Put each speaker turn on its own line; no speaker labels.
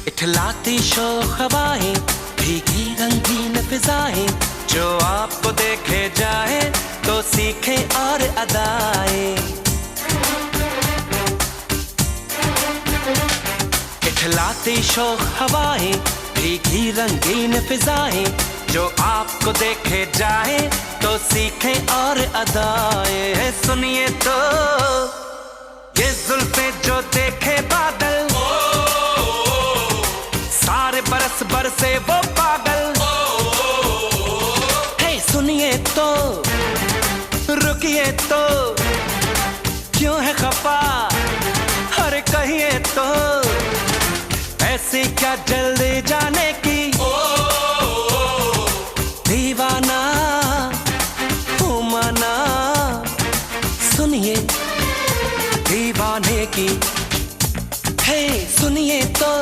इठलाती शोख हवाएं, भीगी रंगीन फिजाएं, जो आपको देखे जाए तो सीखे और अदाएं। इठलाती शोख हवाएं, भीगी रंगीन फिजाएं, जो आपको देखे जाए तो सीखे और अदाएं। सुनिए तो ये जुल्फे जो देखे बादल, सारे बरस बरसे वो पागल। हे सुनिए तो, रुकिए तो, क्यों है खफा, अरे कहिए तो, ऐसी क्या जल्दी जाने की। दीवाना हूँ माना, सुनिए दीवाने की। हे सुनिए तो।